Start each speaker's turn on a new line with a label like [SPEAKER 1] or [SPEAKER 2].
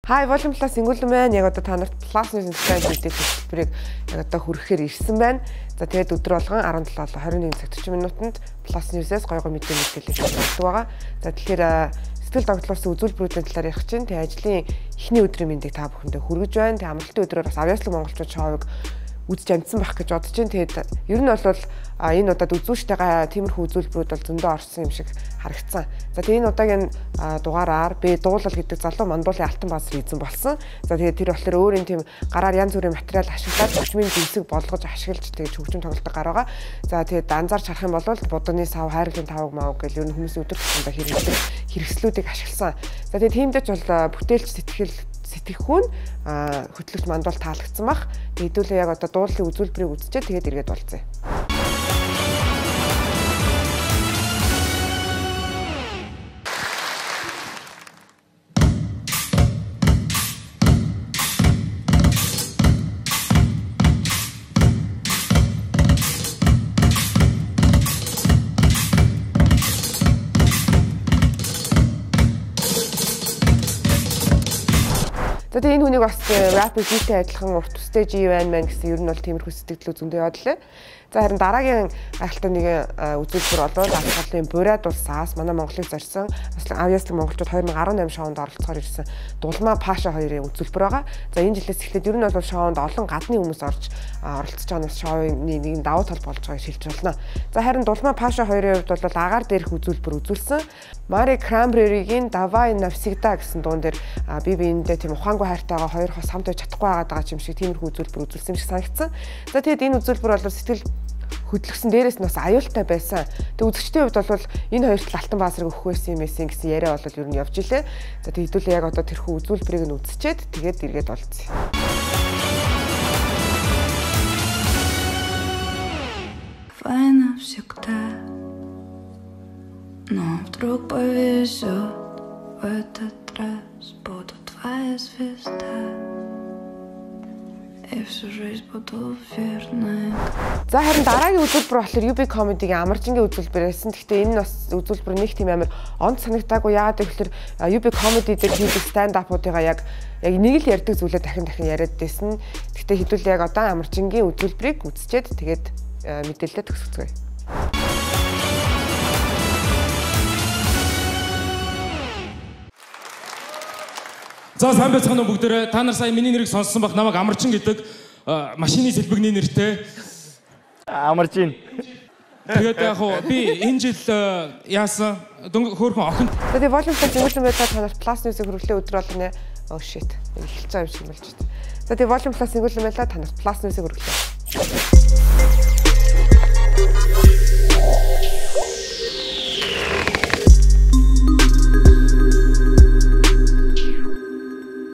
[SPEAKER 1] Хай Volume-лаас ингүүлэн байна. Яг одоо та нарт Plus News Instagram мэдээлэл хэлбэрийг яг одоо хүрэхээр ирсэн байна. За тэгээд өдөр болгон 17-21 цаг 40 минутанд Plus News-ээс гой мэдээлэл болдог байгаа. За тэгэхээр сэтгэл догтлуулсан үзүүлбэрүүдийн талаар ярих чинь тэгээд ажлын эхний өдрийн мэндийг та бүхэндээ хүргэж байна. Тэгээд амралтын өдрөөр бас авьяаслаг монголчууд шоуг үзэж амжсан байх гэж бодож байна. Тэгээд ер нь бол энэ удаад үзүүштэйгээ тиймэрхүү үзүүлбэрүүд бол зөндөө орсон юм шиг харагдсан. За тэгээд энэ удаагийн дугаараар би дуулал гэдэг залуу мандуулын алтан баазар эзэн болсон. За тэгээд тэр болохоор өөрийн тийм гараар янз бүрийн материал ашиглаад хөгжмийн зэвсэг болгож ашиглаж тэгээд хөгжим тоглодог гар байгаа. За тэгээд анзаарч харах юм бол будны сав, хайрлын тавг мав гэл ер нь хүмүүсийн өдөр тутамдаа хэрэгслүүдийг ашигласан. За тэгээд тиймдээ ч бол бүтээлч сэтгэхүүн хөтлөгч мандуул таалагдсан бах. Хэдүүлээ яг одоо дуулын үзүүлбэрийг үзчихээ тэгээд эргээд болцсон. За энэ хүнийг бас rap хийтэй адилхан урт төстэй G байна мэн гэсэн ер нь бол тиймэрхүү сэтгэлдлүүд зөндөө явууллаа. За харин дараагийн гайхалтай нэг үзүүлбэр болоод алхалын бурайд улсаас манай Монголыг зорьсон авьяаслаг монголчууд 2018 шоунд оролцохоор ирсэн Дулмаа Паша 2-ын үзүүлбэр байгаа. За энэ жилээс эхлээд ер нь бол шоунд олон гадны хүмүүс орж оролцож байгаа нь шоуны нэгэн давуу тал болж байгааг шилж болно. За харин Дулмаа Паша 2-ын хувьд бол агаар дээрх үзүүлбэр үзүүлсэн. Мари Крамбреригийн Давай Навсигда гэсэн дуун дээр би биендээ тийм ухаангүй хайртайгаа хоёр хос хамт байж чадахгүй байгаа юм шиг тиймэрхүү үзүүлбэр үзүүлсэн юм шиг санагдсан. За тэгээд энэ үзүүлбэр бол сэтгэл хөдлөсөн дээрээс нь бас аюултай байсан. Тэгээд үзэгчдийн хувьд бол энэ хоёрт алтан баазрыг өгөх байсан юм эсэ гэсэн яриа бол ер нь явж илээ. За тэгээд хэдүүлээ яг одоо тэрхүү үзүүлбэрийг нь үзчихэд тэгээд эргээд болцсон.
[SPEAKER 2] Файна всегда. Но вдруг повезет, в этот раз буду твоя звезда. И всю жизнь буду верной.
[SPEAKER 1] За харин дараагийн үзүүлбэр болохоор UB Comedy-гийн Амаржингийн үзүүлбэр байсан. Гэхдээ энэ бас үзүүлбэр нэг тийм амар онц санагдаагүй. Яагаад гэвэл UB Comedy дээр хийдэг stand-up-уудыгаа яг нэг л ярьдаг зүйлээ дахин яриад байсан. Гэхдээ хэдүүлээ яг одоо Амаржингийн үзүүлбэрийг үзчихэд тэгээд мэдээлэлээ төгсгөцгөөе.
[SPEAKER 3] За сайн байцгаана уу бүгдээрээ. Та нар сая миний нэрийг сонссон бах. Намайг Амарчин гэдэг машины сэлбэгний нэртэй.
[SPEAKER 4] Амарчин.
[SPEAKER 1] Тэгээд яг хуу би энэ жил яасан хөөрхөн охин. Тэгээд Volume-тай зөнгөлөн байдлаар та нарт Plus News-ийг хөрвүүлээ өдөр болгоно. Oh shit. Эхэлж байгаа юм шиг болж байна. За тэгээд Volume-тай зөнгөлөн байдлаар та нарт Plus News-ийг хөрвүүлээ.